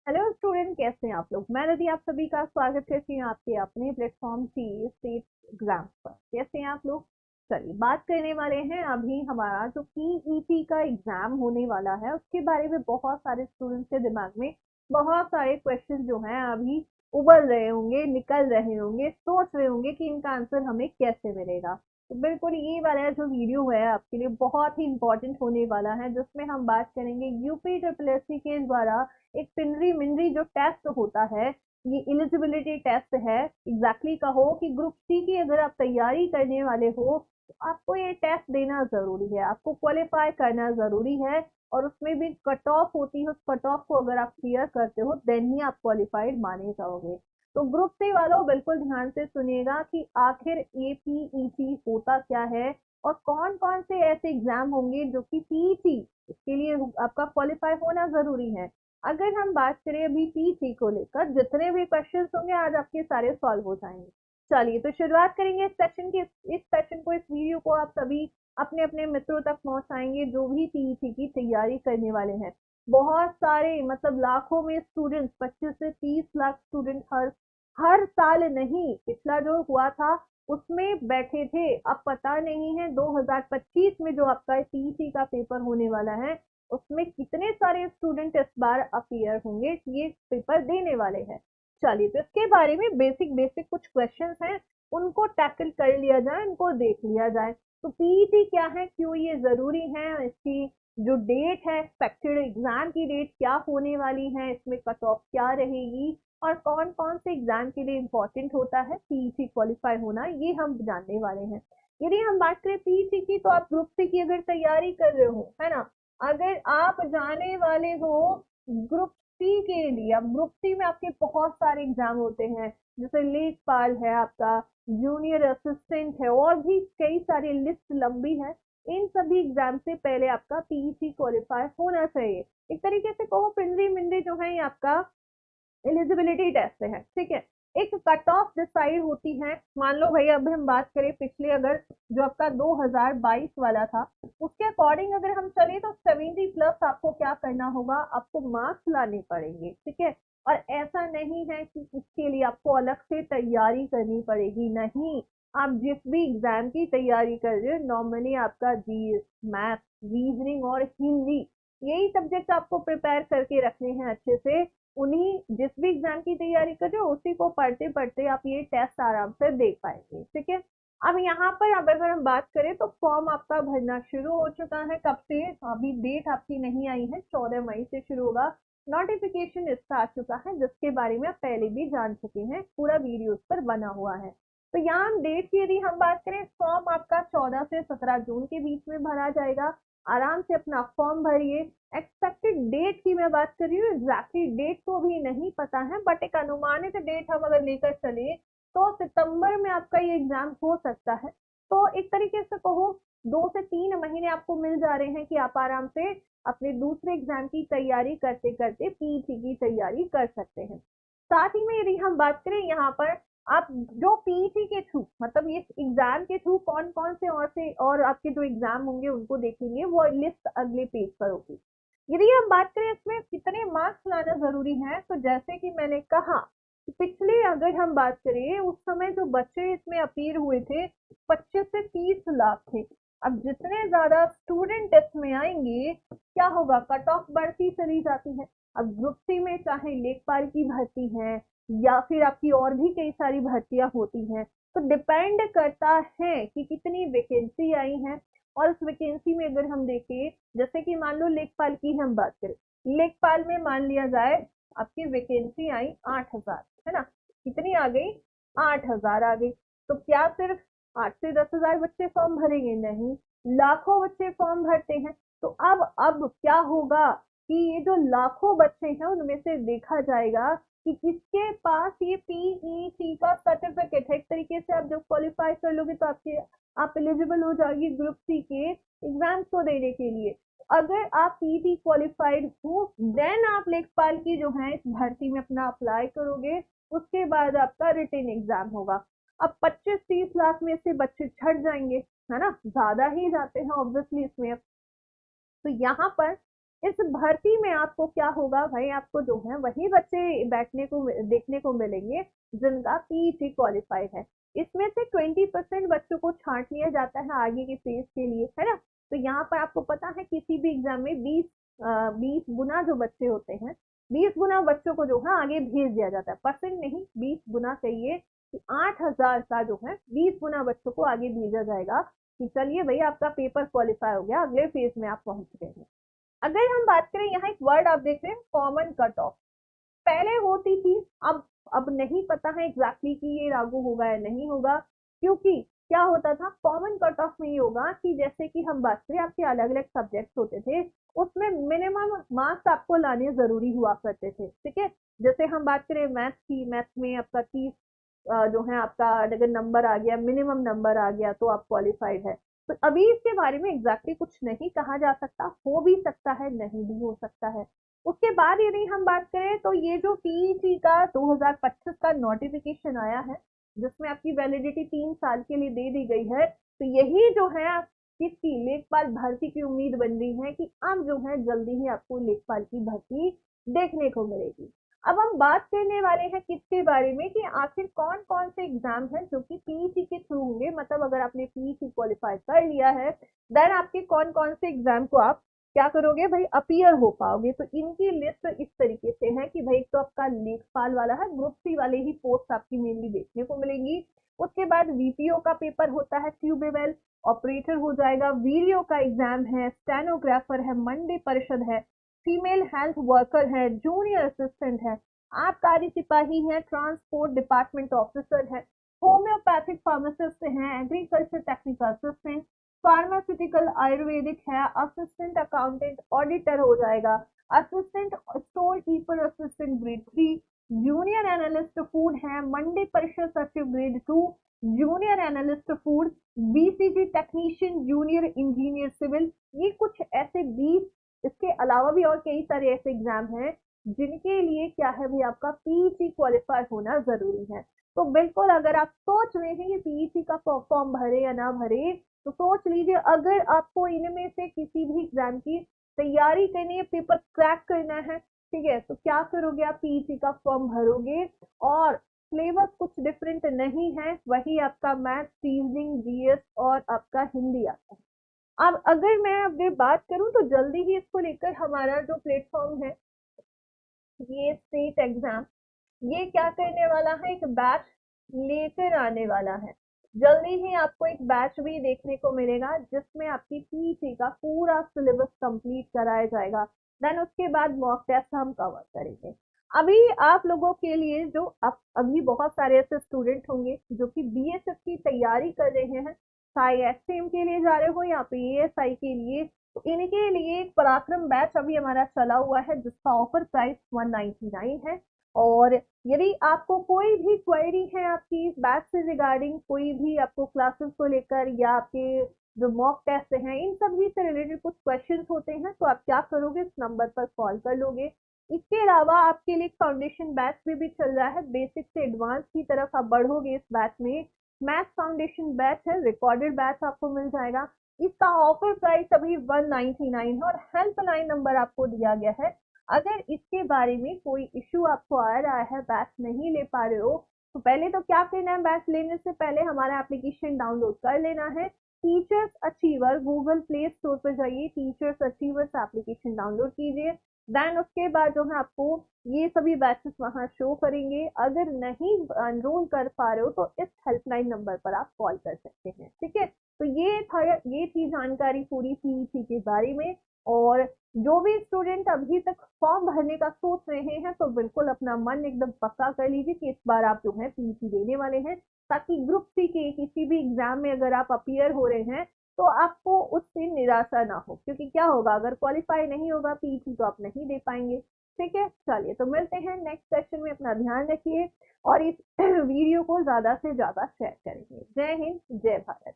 Hello student, कैसे हैं आप लोग। मैं नदी आप सभी का स्वागत करती हूँ आपके अपने प्लेटफॉर्म सी स्टेट एग्जाम पर। कैसे हैं आप लोग। चलिए बात करने वाले हैं अभी हमारा जो पीईटी का एग्जाम होने वाला है उसके बारे में। बहुत सारे स्टूडेंट्स के दिमाग में बहुत सारे क्वेश्चन जो हैं अभी उबल रहे होंगे, निकल रहे होंगे, सोच रहे होंगे कि इनका आंसर हमें कैसे मिलेगा। तो बिल्कुल ये वाला जो वीडियो है आपके लिए बहुत ही इंपॉर्टेंट होने वाला है, जिसमें हम बात करेंगे यूपी ट्रिपल एससी के द्वारा एक पिनरी मिनरी जो टेस्ट होता है, ये एलिजिबिलिटी टेस्ट है। एग्जैक्टली कहो कि ग्रुप सी की अगर आप तैयारी करने वाले हो तो आपको ये टेस्ट देना जरूरी है, आपको क्वालिफाई करना जरूरी है। और उसमें भी कट ऑफ होती है, उस कट ऑफ को अगर आप क्लियर करते हो देन ही आप क्वालिफाइड माने जाओगे। तो ग्रुप सी वालों बिल्कुल ध्यान से सुनिएगा कि आखिर एपीईटी होता क्या है और कौन कौन से ऐसे एग्जाम होंगे जो कि पीईटी इसके लिए आपका क्वालिफाई होना जरूरी है। अगर हम बात करें अभी पीटी को लेकर, जितने भी क्वेश्चंस होंगे आज आपके सारे सॉल्व हो जाएंगे। चलिए तो शुरुआत करेंगे इस सेशन की। इस सेशन को, इस वीडियो को आप सभी अपने अपने मित्रों तक पहुंचाएंगे जो भी पीटी की तैयारी करने वाले हैं। बहुत सारे मतलब लाखों में स्टूडेंट्स, 25 से 30 लाख स्टूडेंट हर हर साल नहीं, पिछला जो हुआ था उसमें बैठे थे। अब पता नहीं है 2025 में जो आपका पीटी का पेपर होने वाला है उसमें कितने सारे स्टूडेंट इस बार अपीयर होंगे, ये पेपर देने वाले हैं। चलिए तो इसके बारे में बेसिक बेसिक कुछ क्वेश्चंस हैं, उनको टैकल कर लिया जाए, उनको देख लिया जाए। तो पीईटी क्या है, क्यों ये जरूरी है, इसकी जो डेट है, एक्सपेक्टेड एग्जाम की डेट क्या होने वाली है, इसमें कट ऑफ क्या रहेगी और कौन कौन से एग्जाम के लिए इंपॉर्टेंट होता है पीईटी क्वालिफाई होना, ये हम जानने वाले हैं। यदि हम बात करें पीईटी की, तो आप ग्रुप सी की अगर तैयारी कर रहे हो, है ना, अगर आप जाने वाले हो ग्रुप सी के लिए, अब ग्रुप सी में आपके बहुत सारे एग्जाम होते हैं, जैसे लेखपाल है आपका, जूनियर असिस्टेंट है, और भी कई सारी लिस्ट लंबी है। इन सभी एग्जाम से पहले आपका पीईटी क्वालिफाई होना चाहिए। एक तरीके से कहो पिंडरी मिंडी जो है ये आपका एलिजिबिलिटी टेस्ट है, ठीक है। एक कट ऑफ डिसाइड होती है। मान लो भैया अब हम बात करें पिछले, अगर जो आपका 2022 वाला था उसके अकॉर्डिंग अगर हम चले तो 70 प्लस आपको क्या करना होगा, आपको मार्क्स लाने पड़ेंगे, ठीक है। और ऐसा नहीं है कि इसके लिए आपको अलग से तैयारी करनी पड़ेगी, नहीं। आप जिस भी एग्जाम की तैयारी कर रहे हो नॉर्मली आपका जीएस, मैथ, रीजनिंग और हिंदी, यही सब्जेक्ट आपको प्रिपेयर करके रखने हैं अच्छे से। उन्हीं जिस भी एग्जाम की तैयारी कर रहे हो उसी को पढ़ते पढ़ते आप ये टेस्ट आराम से देख पाएंगे, ठीक है। अब यहाँ पर अब अगर हम बात करें तो फॉर्म आपका भरना शुरू हो चुका है। कब से, अभी डेट आपकी नहीं आई है, 14 मई से शुरू होगा। नोटिफिकेशन इसका आ चुका है जिसके बारे में आप पहले भी जान चुके हैं, पूरा वीडियो उस पर बना हुआ है। तो यहाँ डेट की यदि हम बात करें, फॉर्म आपका 14 से 17 जून के बीच में भरा जाएगा। आराम से अपना फॉर्म भरिए। एक्सपेक्टेड डेट की मैं बात कर रही हूँ, एग्जैक्टली डेट तो अभी नहीं पता है, बट एक अनुमानित डेट हम अगर लेकर चले तो सितंबर में आपका ये एग्जाम हो सकता है। तो एक तरीके से कहो 2 से 3 महीने आपको मिल जा रहे हैं कि आप आराम से अपने दूसरे एग्जाम की तैयारी करते करते पीटी की तैयारी कर सकते हैं। साथ ही में यदि हम बात करें यहाँ पर, आप जो पीईटी के थ्रू, मतलब ये एग्जाम के थ्रू कौन कौन से और आपके जो एग्जाम होंगे उनको देखेंगे, वो लिस्ट अगले पेज पर होगी। यदि हम बात करें इसमें कितने मार्क्स लाना जरूरी है, तो जैसे कि मैंने कहा, पिछले अगर हम बात करें उस समय जो बच्चे इसमें अपीयर हुए थे 25 से 30 लाख थे। अब जितने ज्यादा स्टूडेंट इसमें आएंगे क्या होगा, कट ऑफ बढ़ती चली जाती है। अब ग्रुप सी में चाहे लेखपाल की भर्ती है या फिर आपकी और भी कई सारी भर्तियां होती हैं, तो डिपेंड करता है कि कितनी वैकेंसी आई है। और उस वैकेंसी में अगर हम देखें, जैसे कि मान लो लेखपाल की हम बात करें, लेखपाल में मान लिया जाए आपकी वैकेंसी आई 8,000, है ना, कितनी आ गई, 8,000 आ गई। तो क्या सिर्फ 8 से 10,000 बच्चे फॉर्म भरेंगे, नहीं, लाखों बच्चे फॉर्म भरते हैं। तो अब क्या होगा कि ये जो लाखों बच्चे हैं उनमें से देखा जाएगा कि किसके पास ये पीईटी का सर्टिफिकेट है। एक तरीके से आप जब क्वालिफाई कर लोगे तो आप एलिजिबल हो जाएगी ग्रुप सी के एग्जाम्स को देने के लिए। अगर आप पीईटी क्वालिफाइड हो देन आप लेखपाल की जो है इस भर्ती में अपना अप्लाई करोगे, उसके बाद आपका रिटन एग्जाम होगा। अब 25-30 लाख में से बच्चे छट जाएंगे, है ना, ज्यादा ही जाते हैं ऑब्वियसली इसमें। तो यहाँ पर इस भर्ती में आपको क्या होगा भाई, आपको जो है वही बच्चे बैठने को देखने को मिलेंगे जिनका पीईटी क्वालिफाइड है। इसमें से 20% बच्चों को छांट लिया जाता है आगे के फेज के लिए, है ना। तो यहाँ पर आपको पता है किसी भी एग्जाम में 20 गुना जो बच्चे होते हैं, 20 गुना बच्चों को जो है आगे भेज दिया जाता है, परसेंट नहीं 20 गुना कहिए कि 8,000 का जो है 20 गुना बच्चों को आगे भेजा जाएगा कि चलिए भाई आपका पेपर क्वालिफाई हो गया, अगले फेज में आप पहुंच गए हैं। अगर हम बात करें, यहाँ एक वर्ड आप देख रहे हैं कॉमन कट ऑफ, पहले होती थी, अब नहीं पता है एग्जैक्टली कि ये लागू होगा या नहीं होगा, क्योंकि क्या होता था कॉमन कट ऑफ में ये होगा कि जैसे कि हम बात करें आपके अलग अलग सब्जेक्ट्स होते थे, उसमें मिनिमम मार्क्स आपको लाने जरूरी हुआ करते थे, ठीक है। जैसे हम बात करें मैथ की, मैथ में आपका 30 जो है आपका अगर नंबर आ गया, मिनिमम नंबर आ गया तो आप क्वालिफाइड है। तो अभी इसके बारे में एग्जैक्टली कुछ नहीं कहा जा सकता, हो भी सकता है नहीं भी हो सकता है। उसके बाद यदि हम बात करें तो ये जो पीईटी का 2025 का नोटिफिकेशन आया है जिसमें आपकी वैलिडिटी 3 साल के लिए दे दी गई है, तो यही जो है किसकी लेखपाल भर्ती की उम्मीद बन रही है कि अब जो है जल्दी ही आपको लेखपाल की भर्ती देखने को मिलेगी। अब हम बात करने वाले हैं किसके बारे में कि आखिर कौन कौन से एग्जाम हैं जो कि पीईटी के थ्रू होंगे, मतलब अगर आपने पीईटी क्वालिफाई कर लिया है देन आपके कौन कौन से एग्जाम को आप क्या करोगे भाई, अपीयर हो पाओगे। तो इनकी लिस्ट इस तरीके से है कि भाई तो आपका लेखपाल वाला है, ग्रुप सी वाले ही पोस्ट आपकी मेनली देखने को मिलेंगी। उसके बाद वीपीओ का पेपर होता है, ट्यूबवेल ऑपरेटर हो जाएगा, वीडियो का एग्जाम है, स्टेनोग्राफर है, मंडी परिषद है, फीमेल हेल्थ वर्कर है, जूनियर असिस्टेंट है, आबकारी सिपाही है, ट्रांसपोर्ट डिपार्टमेंट ऑफिसर है, होम्योपैथिक फार्मासिस्ट है, agriculture technical assistant, pharmaceutical Ayurvedic है, असिस्टेंट अकाउंटेंट ऑडिटर हो जाएगा, assistant store keeper assistant grade 3, junior analyst food है, मंडी परिषद सचिव grade 2, junior analyst food, BCG technician, junior engineer civil. ये कुछ ऐसे 20, इसके अलावा भी और कई सारे ऐसे एग्जाम हैं जिनके लिए क्या है भाई आपका पीईटी क्वालिफाई होना जरूरी है। तो बिल्कुल अगर आप सोच रहे हैं कि पीईटी का फॉर्म भरे या ना भरे, तो सोच लीजिए अगर आपको इनमें से किसी भी एग्जाम की तैयारी करनी है, पेपर क्रैक करना है, ठीक है, तो क्या करोगे आप पीईटी का फॉर्म भरोगे और सिलेबस कुछ डिफरेंट नहीं है, वही आपका मैथ, रीजनिंग, जीएस और आपका हिंदी आता है। अब अगर मैं अगर बात करूं तो जल्दी ही इसको लेकर हमारा जो प्लेटफॉर्म है ये स्टेट एग्जाम, ये क्या करने वाला है, एक बैच लेकर आने वाला है। जल्दी ही आपको एक बैच भी देखने को मिलेगा जिसमें आपकी पीईटी का पूरा सिलेबस कंप्लीट कराया जाएगा। देन उसके बाद मॉक टेस्ट हम कवर करेंगे। अभी आप लोगों के लिए जो अभी बहुत सारे ऐसे स्टूडेंट होंगे जो कि बीएसएफ की तैयारी कर रहे हैं, चाहे एसटीएम के लिए जा रहे हो या फिर एएसआई के लिए, तो इनके लिए एक पराक्रम बैच अभी हमारा चला हुआ है जिसका ऑफर प्राइस 199 है। और यदि आपको कोई भी क्वेरी है आपकी इस बैच से रिगार्डिंग, कोई भी आपको क्लासेस को लेकर या आपके जो मॉक टेस्ट हैं इन सभी से रिलेटेड कुछ क्वेश्चंस होते हैं, तो आप क्या करोगे, इस नंबर पर कॉल कर लोगे। इसके अलावा आपके लिए फाउंडेशन बैच भी चल रहा है, बेसिक से एडवांस की तरफ आप बढ़ोगे इस बैच में। मैथ फाउंडेशन बैच है, रिकॉर्डेड बैच आपको मिल जाएगा। इसका ऑफर प्राइस अभी 199 है और हेल्पलाइन नंबर आपको दिया गया है। अगर इसके बारे में कोई इश्यू आपको आ रहा है, बैच नहीं ले पा रहे हो, तो पहले तो क्या करना है, बैच लेने से पहले हमारा एप्लीकेशन डाउनलोड कर लेना है। Teachers achiever Google play store पर जाइए, टीचर्स अचीवर्स एप्लीकेशन डाउनलोड कीजिए। देन उसके बाद जो है आपको ये सभी बैचेस वहां शो करेंगे। अगर नहीं एनरोल कर पा रहे हो तो इस हेल्पलाइन नंबर पर आप कॉल कर सकते हैं, ठीक है। तो ये थी जानकारी पूरी पीईटी के बारे में। और जो भी स्टूडेंट अभी तक फॉर्म भरने का सोच रहे हैं तो बिल्कुल अपना मन एकदम पक्का कर लीजिए कि इस बार आप जो है पीईटी देने वाले हैं, ताकि ग्रुप सी के किसी भी एग्जाम में अगर आप अपीयर हो रहे हैं तो आपको उससे निराशा ना हो, क्योंकि क्या होगा अगर क्वालिफाई नहीं होगा पीईटी तो आप नहीं दे पाएंगे, ठीक है। चलिए तो मिलते हैं नेक्स्ट सेशन में, अपना ध्यान रखिए और इस वीडियो को ज्यादा से ज्यादा शेयर करेंगे। जय हिंद, जय भारत।